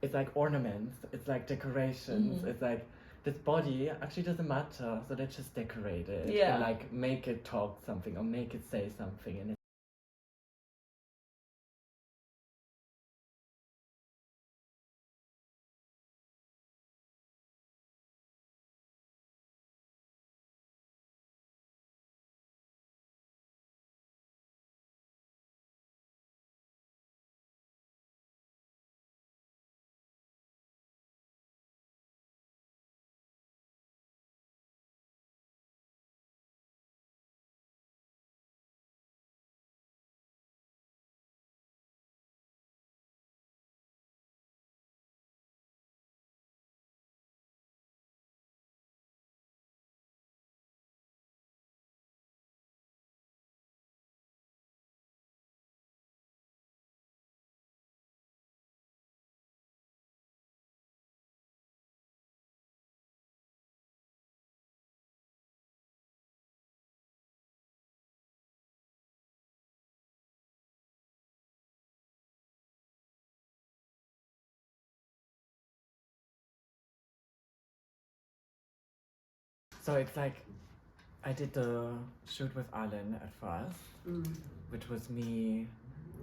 it's like ornaments, it's like decorations, it's like this body actually doesn't matter, so they just decorate it and like make it talk something or make it say something. And so it's like I did the shoot with Alan at first, which was me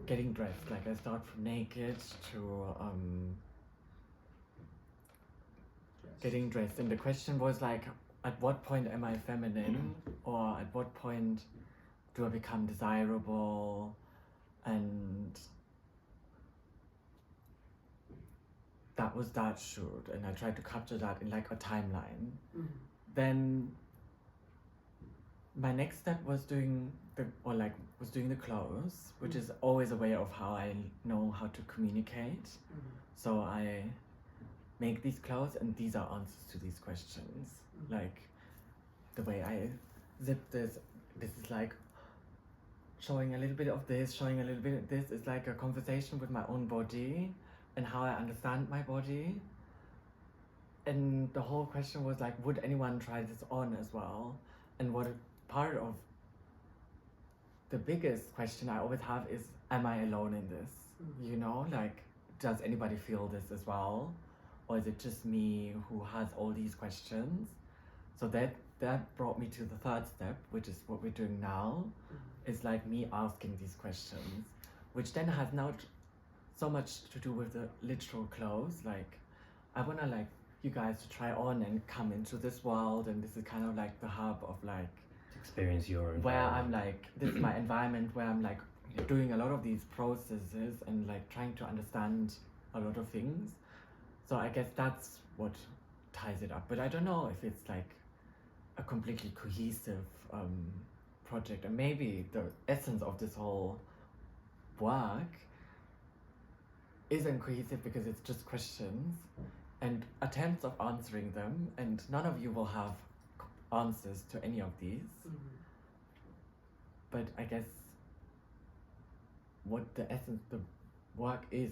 getting dressed. Like I start from naked to getting dressed, and the question was like, at what point am I feminine, or at what point do I become desirable? And that was that shoot, and I tried to capture that in like a timeline. Then my next step was doing the clothes, which is always a way of how I know how to communicate. So I make these clothes, and these are answers to these questions. Like the way I zip this is like showing a little bit of this, showing a little bit of this. It's like a conversation with my own body and how I understand my body. And the whole question was like, would anyone try this on as well? And what part of the biggest question I always have is, am I alone in this? You know, like, does anybody feel this as well? Or is it just me who has all these questions? So that brought me to the third step, which is what we're doing now. It's like me asking these questions, which then has not so much to do with the literal clothes. Like, I wanna like you guys to try on and come into this world, and this is kind of like the hub of like experience your environment. Where I'm like, this is my environment where I'm like doing a lot of these processes and like trying to understand a lot of things. So I guess that's what ties it up. But I don't know if it's like a completely cohesive project. And maybe the essence of this whole work isn't cohesive because it's just questions and attempts of answering them, and none of you will have answers to any of these. But I guess what the essence, the work is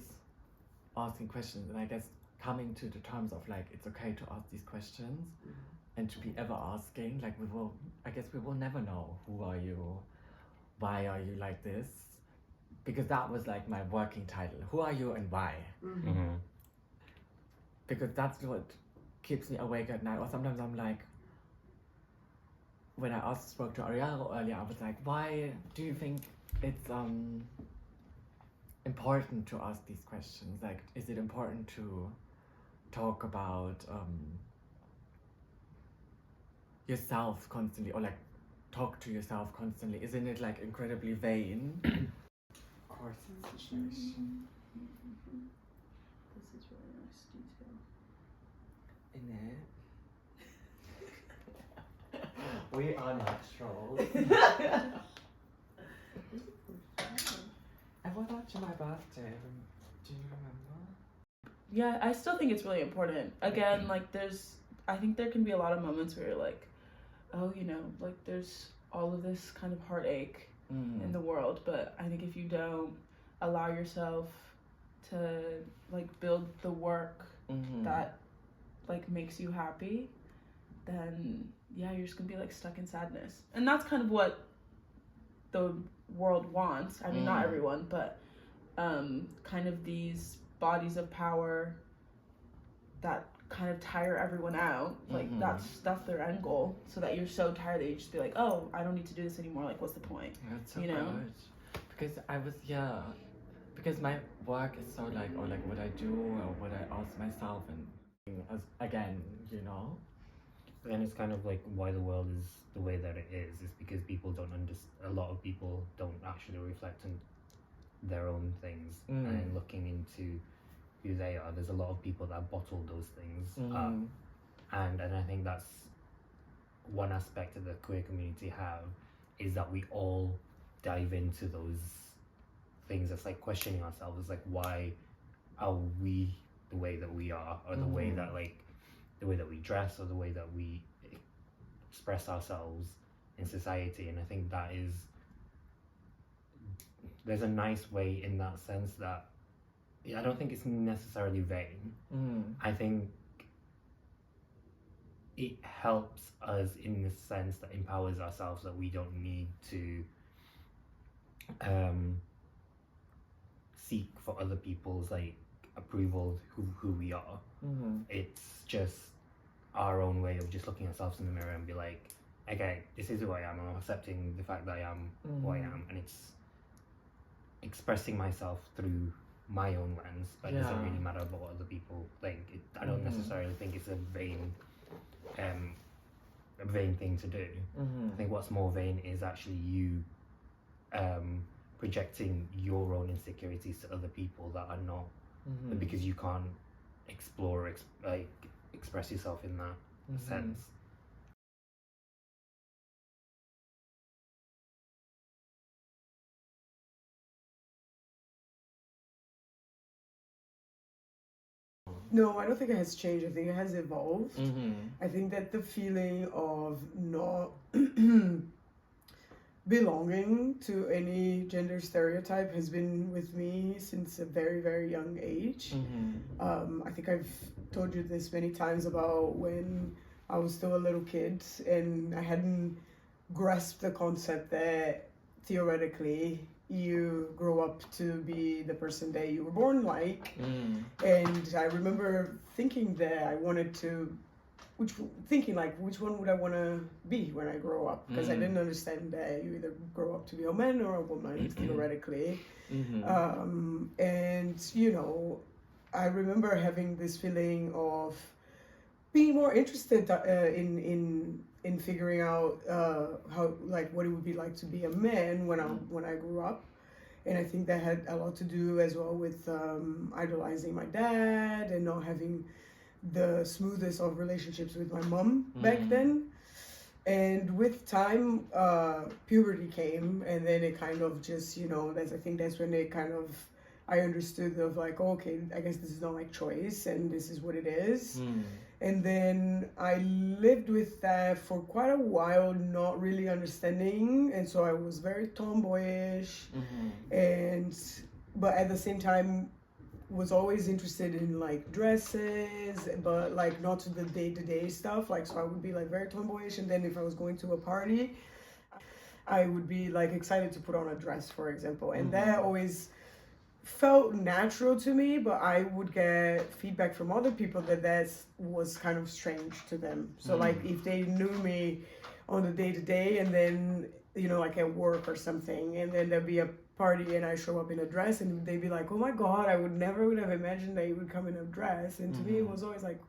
asking questions, and I guess coming to the terms of like, it's okay to ask these questions and to be ever asking. Like we will never know, who are you? Why are you like this? Because that was like my working title. Who are you and why? Because that's what keeps me awake at night. Or sometimes I'm like, when I spoke to Ariel earlier, I was like, why do you think it's important to ask these questions? Like, is it important to talk about yourself constantly, or like talk to yourself constantly? Isn't it like incredibly vain? Of course, it's situation. This is really nice detail. In it. We are naturals. I went out to my birthday. Do you remember? Yeah, I still think it's really important. Again, like I think there can be a lot of moments where you're like, oh, you know, like there's all of this kind of heartache in the world, but I think if you don't allow yourself to like build the work that like makes you happy, then yeah, you're just gonna be like stuck in sadness. And that's kind of what the world wants. I mean, not everyone, but kind of these bodies of power that kind of tire everyone out. Like that's their end goal, so that you're so tired that you just be like, oh, I don't need to do this anymore. Like, what's the point? That's so you know? good. Because I was because my work is so like, or like what I do or what I ask myself, and as again, you know. And it's kind of like why the world is the way that it is because people don't a lot of people don't actually reflect on their own things and looking into who they are. There's a lot of people that bottle those things up, and I think that's one aspect that the queer community have, is that we all dive into those things. It's like questioning ourselves. It's like, why are we the way that we are, or the way that the way that we dress, or the way that we express ourselves in society. And I think that there's a nice way in that sense that I don't think it's necessarily vain. I think it helps us in the sense that empowers ourselves, that we don't need to seek for other people's like approval who we are. It's just our own way of just looking at ourselves in the mirror and be like, okay, this is who I am. I'm accepting the fact that I am who I am, and it's expressing myself through my own lens, but it doesn't really matter about what other people think. I don't necessarily think it's a vain thing to do. I think what's more vain is actually you projecting your own insecurities to other people that are not, because you can't explore express yourself in that sense. No, I don't think it has changed. I think it has evolved. I think that the feeling of not belonging to any gender stereotype has been with me since a very, very young age. I think I've told you this many times about when I was still a little kid and I hadn't grasped the concept that theoretically you grow up to be the person that you were born like. And I remember thinking that I wanted to, which one would I want to be when I grow up? Because I didn't understand that you either grow up to be a man or a woman, theoretically. And, you know, I remember having this feeling of being more interested in figuring out how, like, what it would be like to be a man when I grew up. And I think that had a lot to do as well with idolizing my dad and not having the smoothest of relationships with my mom back then. And with time, puberty came, and then it kind of just, you know, I think that's when I understood of like, oh, okay, I guess this is not my choice and this is what it is. And then I lived with that for quite a while, not really understanding. And so I was very tomboyish, but at the same time was always interested in like dresses, but like not to the day-to-day stuff. Like, so I would be like very tomboyish. And then if I was going to a party, I would be like excited to put on a dress, for example. And that always felt natural to me, but I would get feedback from other people that was kind of strange to them. So like if they knew me on the day-to-day and then, you know, like at work or something, and then there'd be a party and I show up in a dress and they'd be like, oh my God, I would have imagined that you would come in a dress. And to me it was always like,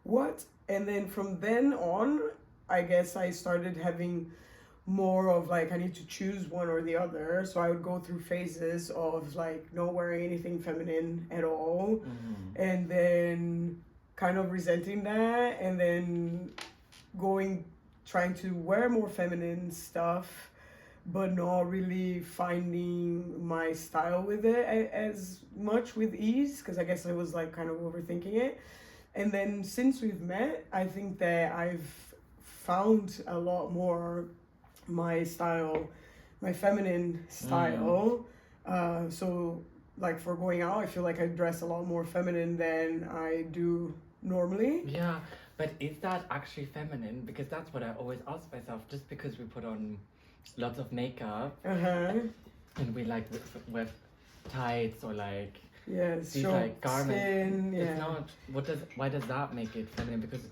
what? And then from then on, I guess I started having more of like I need to choose one or the other. So I would go through phases of like not wearing anything feminine at all, and then kind of resenting that, and then trying to wear more feminine stuff, but not really finding my style with it as much with ease, because I guess I was like kind of overthinking it. And then since we've met, I think that I've found a lot more my style, my feminine style. So like for going out, I feel like I dress a lot more feminine than I do normally. Yeah, but is that actually feminine? Because that's what I always ask myself. Just because we put on lots of makeup and we like with tights or like Yes, these show like garments. skin, It's not. Why does that make it feminine? Because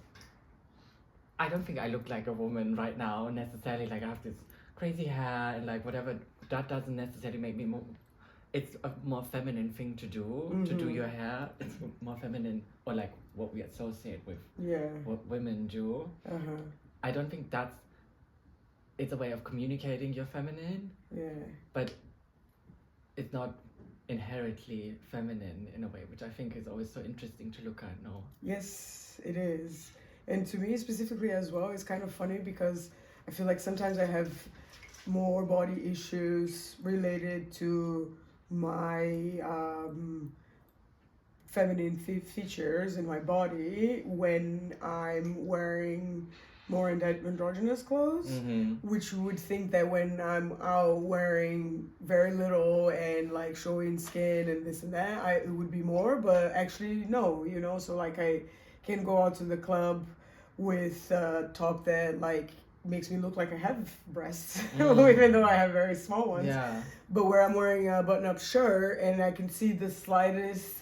I don't think I look like a woman right now necessarily. Like I have this crazy hair and like whatever. That doesn't necessarily make me more. It's a more feminine thing to do. To do your hair. It's more feminine, or like what we associate with. What women do. I don't think that's. It's a way of communicating you're feminine. But it's not inherently feminine in a way, which I think is always so interesting to look at now. Yes, it is. And to me specifically as well, it's kind of funny because I feel like sometimes I have more body issues related to my feminine features in my body when I'm wearing more androgynous clothes, which you would think that when I'm out wearing very little and like showing skin and this and that, it would be more, but actually no, you know. So like I can go out to the club with a top that like makes me look like I have breasts, even though I have very small ones. But where I'm wearing a button-up shirt and I can see the slightest,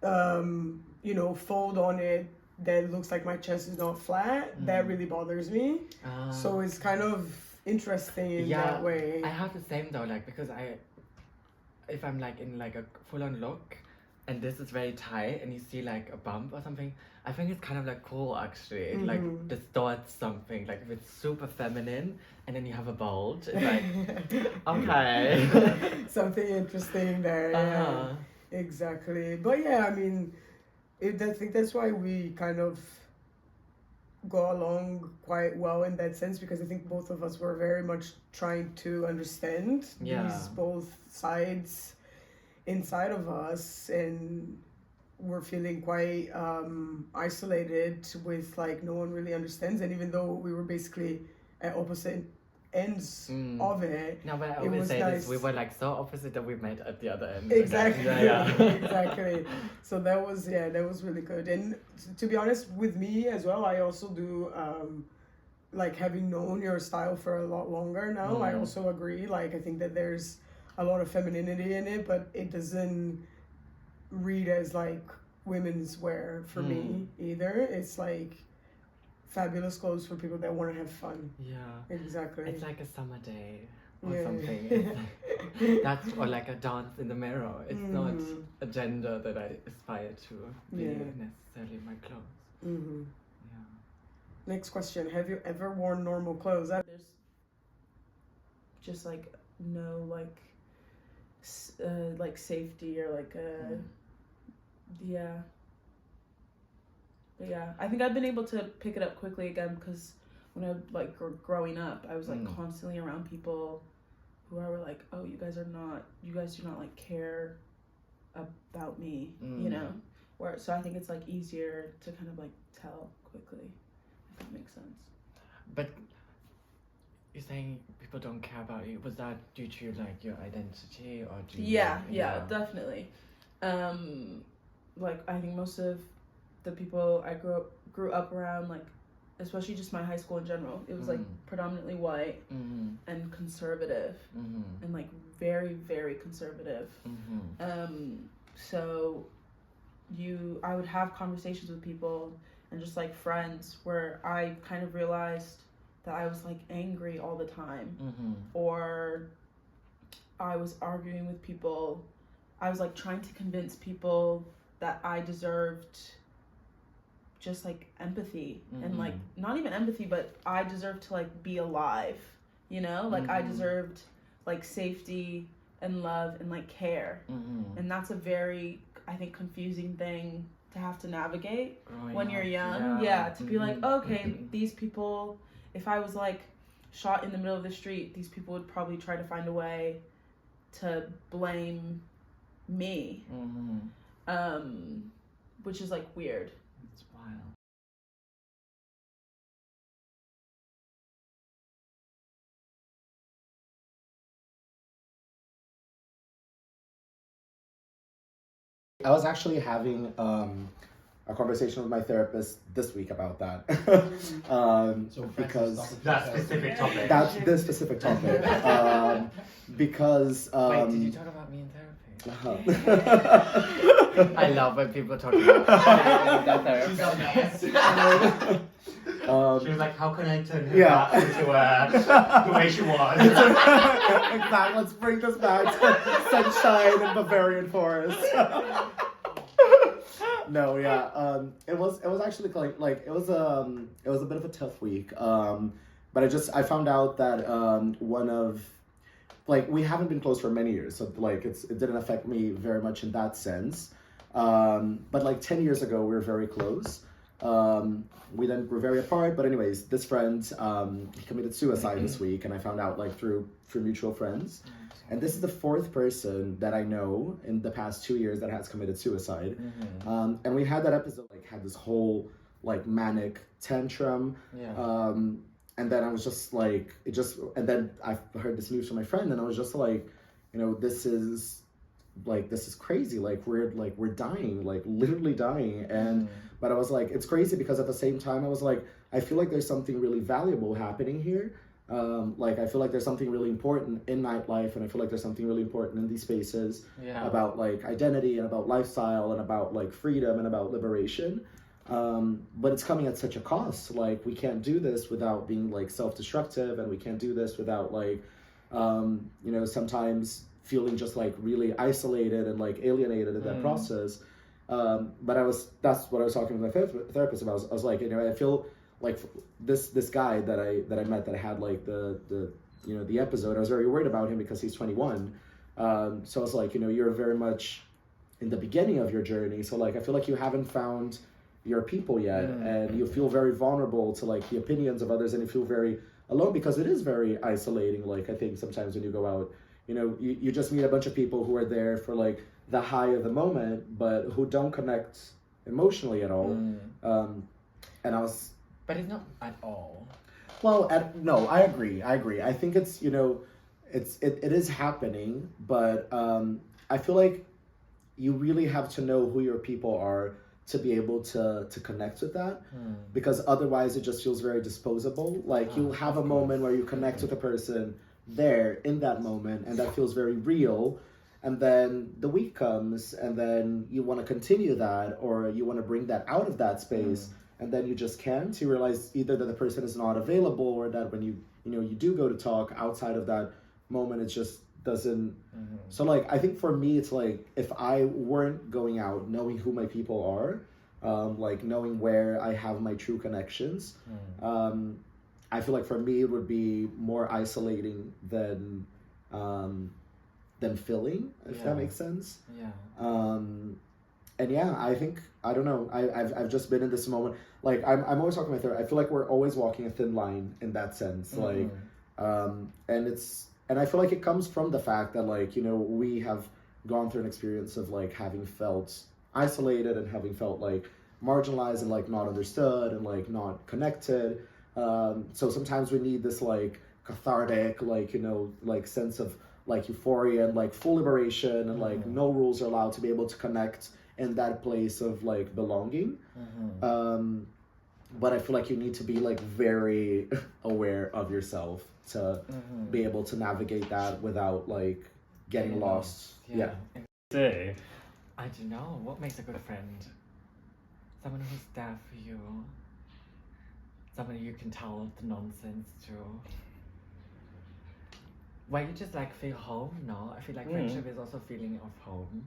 fold on it that looks like my chest is not flat, that really bothers me. So it's kind of interesting in that way. I have the same though, like because if I'm like in like a full-on look and this is very tight and you see like a bump or something, I think it's kind of like cool actually. It like distorts something. Like if it's super feminine and then you have a bulge, it's like okay. Something interesting there. Yeah. Exactly. But yeah, I mean, I think that's why we kind of go along quite well in that sense, because I think both of us were very much trying to understand these both sides inside of us, and we're feeling quite isolated with like no one really understands. And even though we were basically at opposite ends of it. No, but I always say this, we were like so opposite that we met at the other end. Exactly. Exactly. So that was really good. And to be honest with me as well, I also do like having known your style for a lot longer now, I also agree. Like I think that there's a lot of femininity in it, but it doesn't read as like women's wear for me either. It's like fabulous clothes for people that want to have fun. Yeah, exactly. It's like a summer day or something. It's like, that's or like a dance in the mirror. It's not a gender that I aspire to be necessarily in my clothes. Next question: have you ever worn normal clothes? There's just like no like safety or like But yeah, I think I've been able to pick it up quickly again, because when I like growing up, I was like constantly around people who were like, oh, you guys do not like care about me, you know? So I think it's like easier to kind of like tell quickly, if that makes sense. But you're saying people don't care about you. Was that due to like your identity or do you? Yeah, definitely. Like I think most of the people I grew up around, like especially just my high school in general, it was like predominantly white and conservative and like very, very conservative. So I would have conversations with people and just like friends where I kind of realized that I was like angry all the time, or I was arguing with people. I was like trying to convince people that I deserved just like empathy and like not even empathy, but I deserved to like be alive, you know, like I deserved like safety and love and like care. And that's a very, I think, confusing thing to have to navigate when you're young. To be like, okay, these people, if I was like shot in the middle of the street, these people would probably try to find a way to blame me, which is like weird. It's wild. I was actually having a conversation with my therapist this week about that. Because that specific topic. That's this specific topic. Because wait, did you talk about me in therapy? I love when people talk about that therapist. She was like, how can I turn her back into the way she was? Exactly. Let's bring this back to sunshine and Bavarian forest. No, yeah. It was actually like it was a bit of a tough week. But I found out that one of we haven't been close for many years, so it didn't affect me very much in that sense. But 10 years ago we were very close. We then were very apart, but anyways, this friend he committed suicide this week, and I found out through mutual friends. And this is the fourth person that I know in the past 2 years that has committed suicide. And we had that episode, had this whole manic tantrum. Yeah. And then I was just and then I heard this news from my friend, and I was just this is crazy. We're dying, literally dying. And but I was it's crazy because at the same time I was I feel like there's something really valuable happening here. I feel like there's something really important in nightlife, and I feel like there's something really important in these spaces about identity and about lifestyle and about freedom and about liberation. But it's coming at such a cost. We can't do this without being self-destructive, and we can't do this without sometimes feeling just really isolated and alienated in that process. But that's what I was talking with my therapist about. I was I feel this guy that I met, that I had the episode, I was very worried about him because he's 21. So I was you're very much in the beginning of your journey. So I feel like you haven't found your people yet, and you feel very vulnerable to the opinions of others, and you feel very alone because it is very isolating. I think sometimes when you go out, you just meet a bunch of people who are there for the high of the moment, but who don't connect emotionally at all. And I was... But it's not at all. Well, no, I agree. I think it's, it is happening, but I feel like you really have to know who your people are to be able to connect with that, because otherwise it just feels very disposable. You'll have a moment where you connect with a person there in that moment, and that feels very real, and then the week comes, and then you want to continue that, or you want to bring that out of that space, and then you just can't. You realize either that the person is not available, or that when you do go to talk outside of that moment, it just doesn't. So I think for me it's if I weren't going out knowing who my people are, knowing where I have my true connections, I feel like for me it would be more isolating than filling, if that makes sense. And yeah, I think, I don't know, I've just been in this moment, I'm always talking to my therapist. I feel like we're always walking a thin line in that sense. And I feel like it comes from the fact that we have gone through an experience of having felt isolated, and having felt marginalized, and not understood, and not connected. So sometimes we need this cathartic sense of euphoria and full liberation, and no rules are allowed to be able to connect in that place of belonging. But I feel like you need to be very aware of yourself to be able to navigate that without getting lost. Yeah. I don't know. What makes a good friend? Someone who's there for you. Someone you can tell the nonsense to. Where you just feel home, no? I feel like friendship is also feeling of home.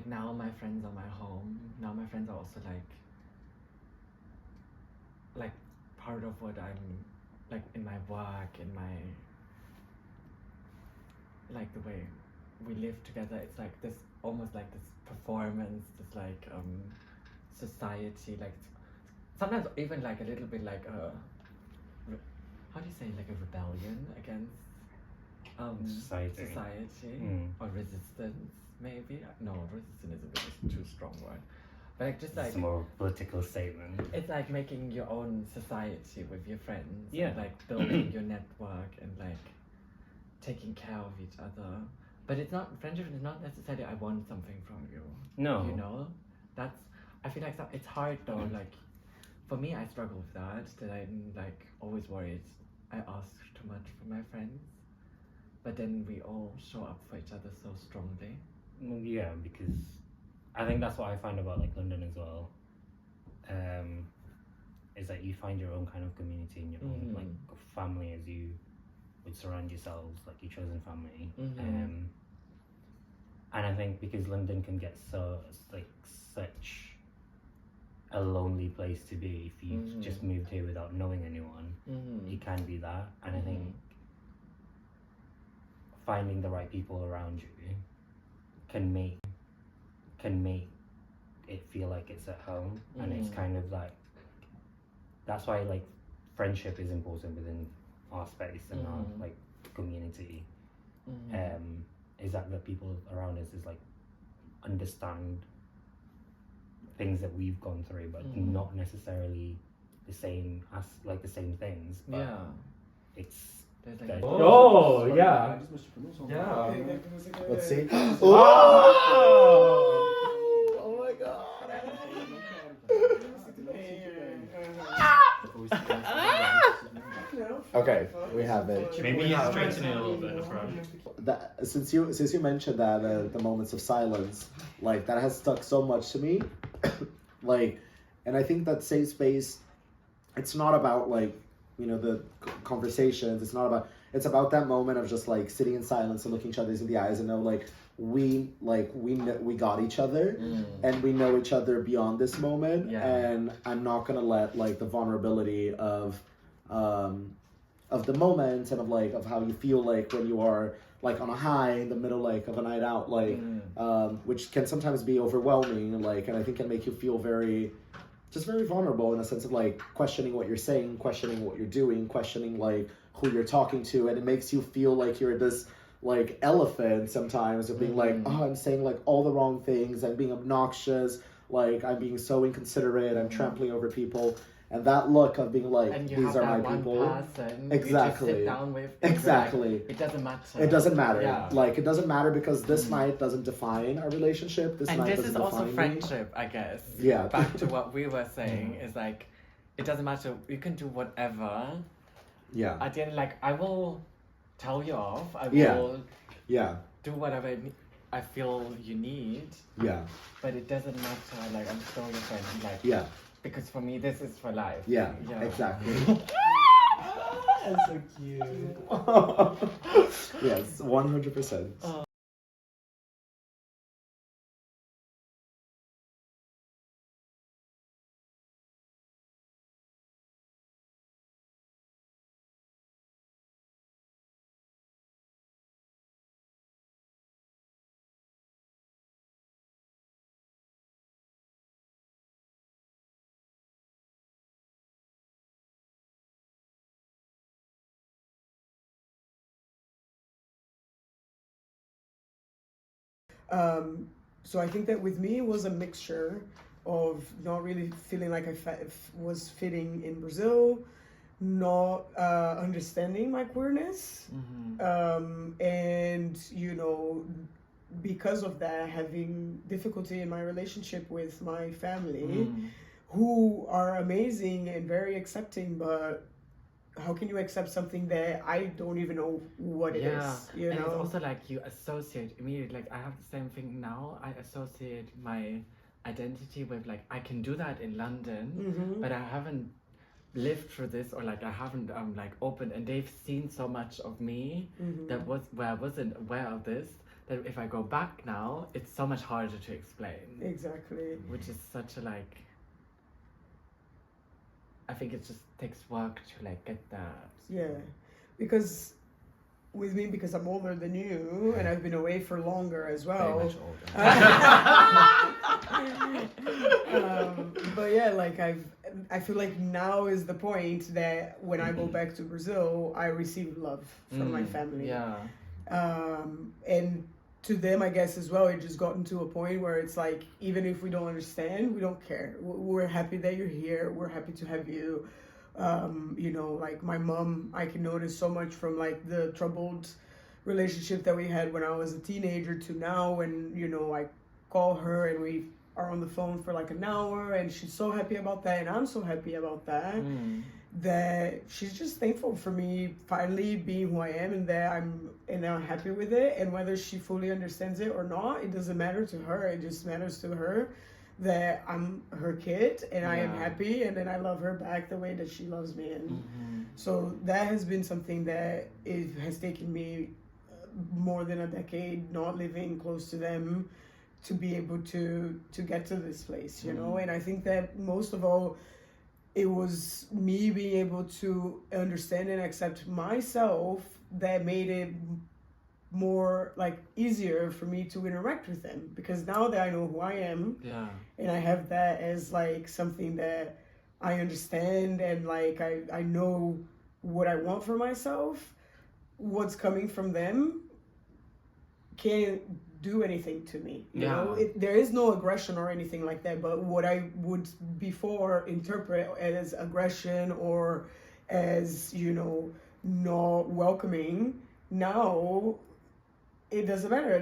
Now my friends are my home. Now my friends are also part of what I'm in my work, in my the way we live together. It's this almost this performance, this society, sometimes even a little bit a how do you say a rebellion against society or resistance, maybe. No, resistance is a bit too strong word. But just it's a more political statement. It's making your own society with your friends. Yeah. And, building your network and taking care of each other. But it's not, friendship is not necessarily I want something from you. No. That's, I feel it's hard though. For me, I struggle with that I'm always worried I ask too much from my friends. But then we all show up for each other so strongly. Well, yeah, because I think that's what I find about like London as well. Is that you find your own kind of community and your own like family as you would surround yourselves, like your chosen family. And I think because London can get so like such a lonely place to be if you've just moved here without knowing anyone, it can be that. And I think finding the right people around you can make it feel like it's at home. And it's kind of like, that's why like friendship is important within our space and our like community. Is that the people around us is like understand things that we've gone through, but not necessarily the same as like the same things. But it's Like oh yeah. Let's see. Oh my god. Okay, we have it. Maybe you straighten it a little bit in front. That, since you mentioned that the moments of silence, like that has stuck so much to me. Like, and I think that safe space, it's not about like, you know, the conversations. It's about that moment of just like sitting in silence and looking each other in the eyes and know like we got each other and we know each other beyond this moment. And I'm not gonna let like the vulnerability of the moment and of how you feel like when you are like on a high in the middle like of a night out, like which can sometimes be overwhelming, like, and I think can make you feel very vulnerable in a sense of like questioning what you're saying, questioning what you're doing, questioning like who you're talking to, and it makes you feel like you're this like elephant sometimes of being like, oh, I'm saying like all the wrong things, I'm being obnoxious, like I'm being so inconsiderate, I'm trampling over people. And that look of being like, and you these have are that my one people. person Exactly. you just sit down with. Exactly. Like, it doesn't matter. It doesn't matter. Yeah. Like, it doesn't matter because this night doesn't define our relationship. This And night this doesn't is also define me. friendship, I guess. Yeah. Back to what we were saying is like, it doesn't matter. You can do whatever. Yeah. At the end, like, I will tell you off. I Yeah. will Yeah. do whatever I feel you need. Yeah. But it doesn't matter. Like, I'm still your friend. Like, Yeah. because for me, this is for life. Yeah. Exactly. That's so cute. Yes, 100%. So I think that with me it was a mixture of not really feeling like I was fitting in Brazil, not understanding my queerness, and you know, because of that, having difficulty in my relationship with my family, who are amazing and very accepting, but how can you accept something that I don't even know what it is? You and know? it's also like you associate immediately. Like I have the same thing now. I associate my identity with like I can do that in London, but I haven't lived through this, or like I haven't like opened, and they've seen so much of me that was where I wasn't aware of this. That if I go back now, it's so much harder to explain. Exactly. Which is such a like. I think it just takes work to like get that. Yeah, because with me, because I'm older than you and I've been away for longer as well. Very much older. But yeah, like I feel like now is the point that when I go back to Brazil, I receive love from my family. Yeah. And to them, I guess as well, it just gotten to a point where it's like, even if we don't understand, we don't care. We're happy that you're here. We're happy to have you. You know, like my mom, I can notice so much from like the troubled relationship that we had when I was a teenager to now, when, you know, I call her and we are on the phone for like an hour and she's so happy about that and I'm so happy about that. that she's just thankful for me finally being who I am, and that I'm happy with it. And whether she fully understands it or not, it doesn't matter to her. It just matters to her that I'm her kid and I am happy, and then I love her back the way that she loves me. And so that has been something that it has taken me more than a decade not living close to them to be able to get to this place, you know. And I think that most of all, it was me being able to understand and accept myself that made it more like easier for me to interact with them, because now that I know who I am, and I have that as like something that I understand, and like I know what I want for myself, what's coming from them can't do anything to me, you know. There is no aggression or anything like that, but what I would before interpret as aggression or as, you know, not welcoming, now it doesn't matter.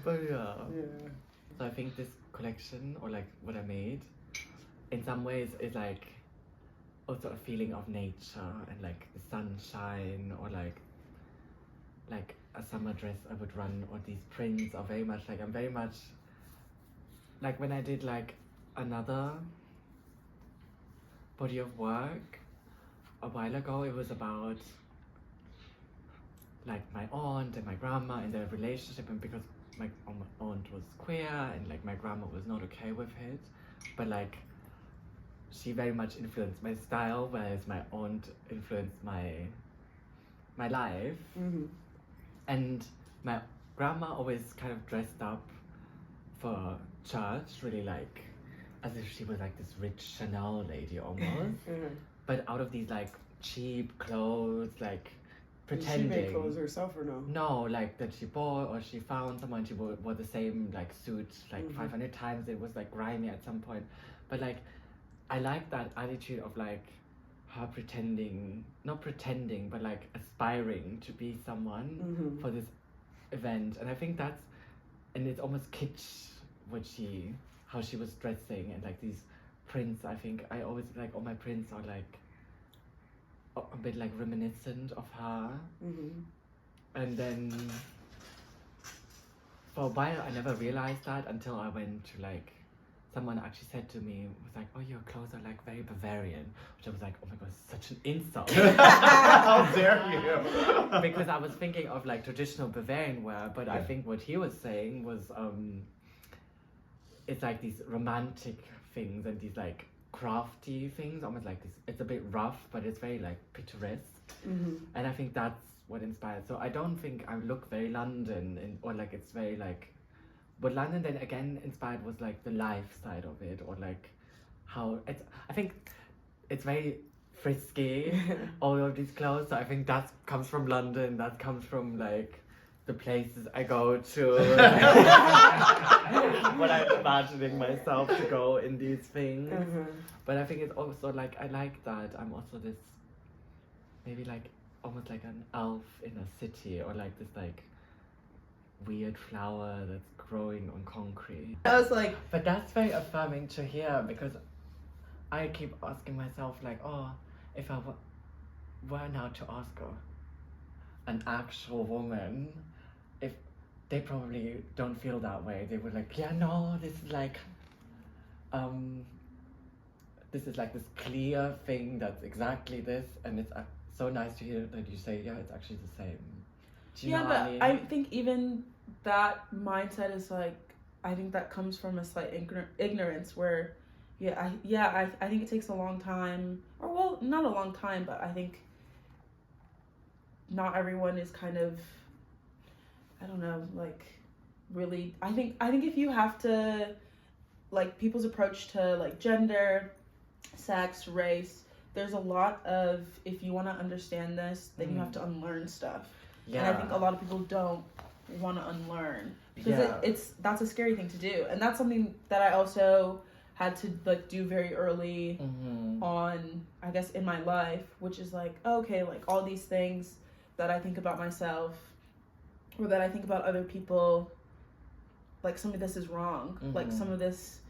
But so I think this collection, or like what I made, in some ways is like also a feeling of nature and like the sunshine, or like a summer dress I would run, or these prints are very much like, I'm very much like when I did like another body of work a while ago, it was about like my aunt and my grandma and their relationship, and because my aunt was queer and like my grandma was not okay with it, but like she very much influenced my style, whereas my aunt influenced my life. And my grandma always kind of dressed up for church, really like as if she was like this rich Chanel lady almost. But out of these like cheap clothes, like pretending. Did she make clothes herself or no? No, like that she bought or she found someone, she wore the same like suit like 500 times. It was like grimy at some point. But like I like that attitude of like her not pretending, but like aspiring to be someone for this event. And I think and it's almost kitsch how she was dressing, and like these prints. I think I always like all my prints are like a bit like reminiscent of her. And then for a while I never realized that until I went to like, someone actually said to me, was like, oh, your clothes are like very Bavarian, which I was like, oh my god, such an insult. How dare you? Because I was thinking of like traditional Bavarian wear, but I think what he was saying was it's like these romantic things and these like crafty things, almost like this. It's a bit rough, but it's very like picturesque. And I think that's what inspired. So I don't think I look very London, or like it's very like, but London then again inspired was like the life side of it, or like how I think it's very frisky, all of these clothes. So I think that comes from London, that comes from like the places I go to. What I'm imagining myself to go in these things. But I think it's also like, I like that I'm also this, maybe like almost like an elf in a city, or like this like weird flower that's growing on concrete. I was like, but that's very affirming to hear, because I keep asking myself like, oh, if I were now to ask an actual woman if they probably don't feel that way, they were like, yeah, no, this is like this clear thing that's exactly this, and it's so nice to hear that you say, yeah, it's actually the same. Do you know what I mean? I think even that mindset is like, I think that comes from a slight ignorance where, I think it takes a long time, or well, not a long time, but I think not everyone is kind of, I don't know, like really, I think if you have to, like people's approach to like gender, sex, race, there's a lot of, if you want to understand this, then you have to unlearn stuff. And I think a lot of people don't want to unlearn, because that's a scary thing to do, and that's something that I also had to like do very early on, I guess, in my life, which is like, okay, like all these things that I think about myself or that I think about other people, like some of this is wrong. Like some of this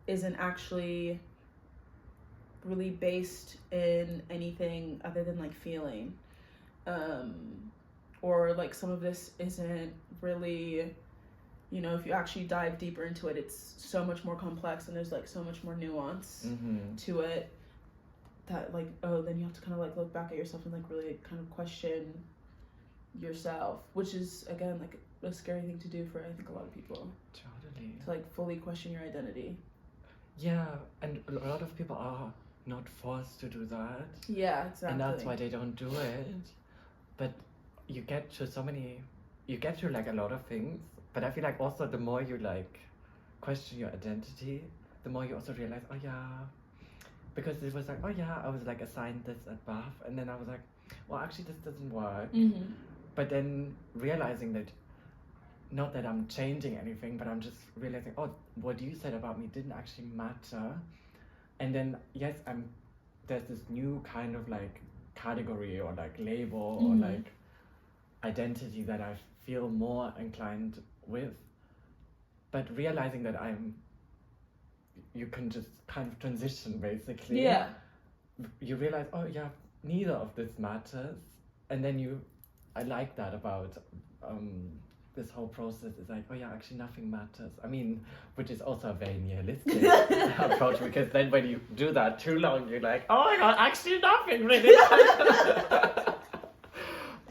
isn't actually really based in anything other than like feeling. Or like some of this isn't really, you know, if you actually dive deeper into it, it's so much more complex and there's like so much more nuance to it that like, oh, then you have to kind of like look back at yourself and like really kind of question yourself, which is again like a scary thing to do for I think a lot of people. Totally. To like fully question your identity. Yeah, and a lot of people are not forced to do that. Yeah, exactly. And that's why they don't do it. But you get to like a lot of things. But I feel like also the more you like question your identity, the more you also realize, oh yeah, because it was like, oh yeah, I was like assigned this at birth, and then I was like, well actually this doesn't work. But then realizing that, not that I'm changing anything, but I'm just realizing, oh, what you said about me didn't actually matter. And then yes, there's this new kind of like category or like label or like identity that I feel more inclined with. But realizing that you can just kind of transition basically. Yeah. You realize, oh yeah, neither of this matters. And then I like that about this whole process. Is like, oh yeah, actually nothing matters. I mean, which is also a very nihilistic approach, because then when you do that too long, you're like, oh my god, actually nothing really matters.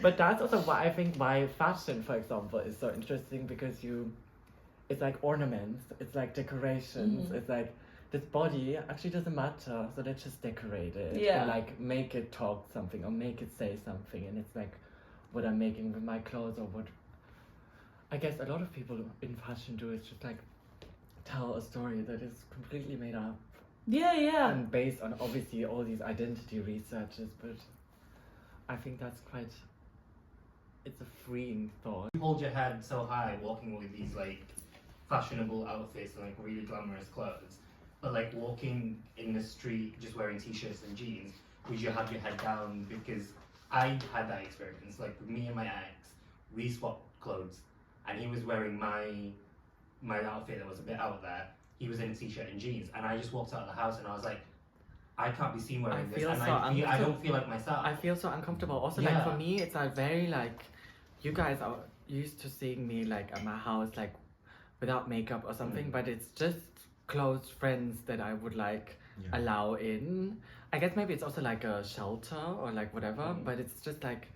But that's also why I think why fashion, for example, is so interesting, because it's like ornaments, it's like decorations, it's like this body actually doesn't matter, so let's just decorate it and like make it talk something or make it say something. And it's like what I'm making with my clothes, or what I guess a lot of people in fashion do, is just like tell a story that is completely made up. Yeah. And based on obviously all these identity researches, but I think that's quite, it's a freeing thought. You hold your head so high walking with these like fashionable outfits and like really glamorous clothes, but like walking in the street just wearing t-shirts and jeans, would you have your head down? Because I had that experience, like with me and my ex, we swapped clothes, and he was wearing my outfit that was a bit out there. He was in a t-shirt and jeans, and I just walked out of the house and I was like, I can't be seen wearing this, and I don't feel like myself. I feel so uncomfortable. Also, like for me, it's like very like, you guys are used to seeing me like at my house like without makeup or something, but it's just close friends that I would like allow in. I guess maybe it's also like a shelter or like whatever, but it's just like,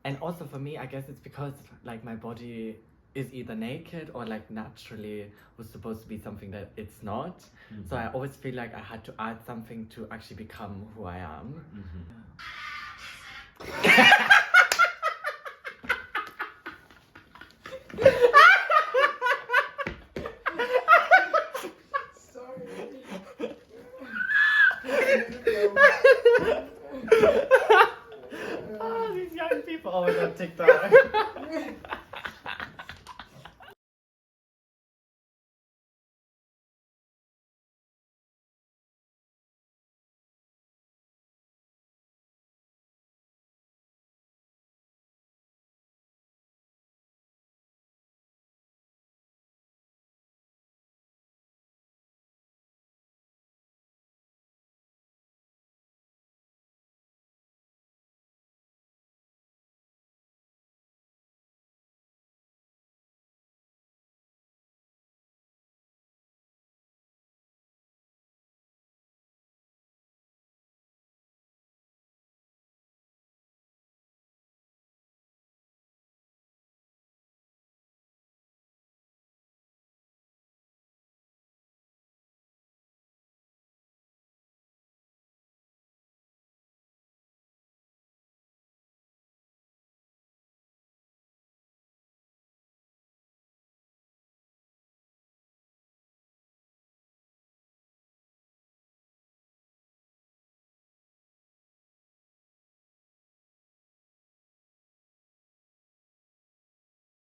and also for me, I guess it's because like my body is either naked or like naturally was supposed to be something that it's not. So I always feel like I had to add something to actually become who I am. Oh, these young people always on TikTok.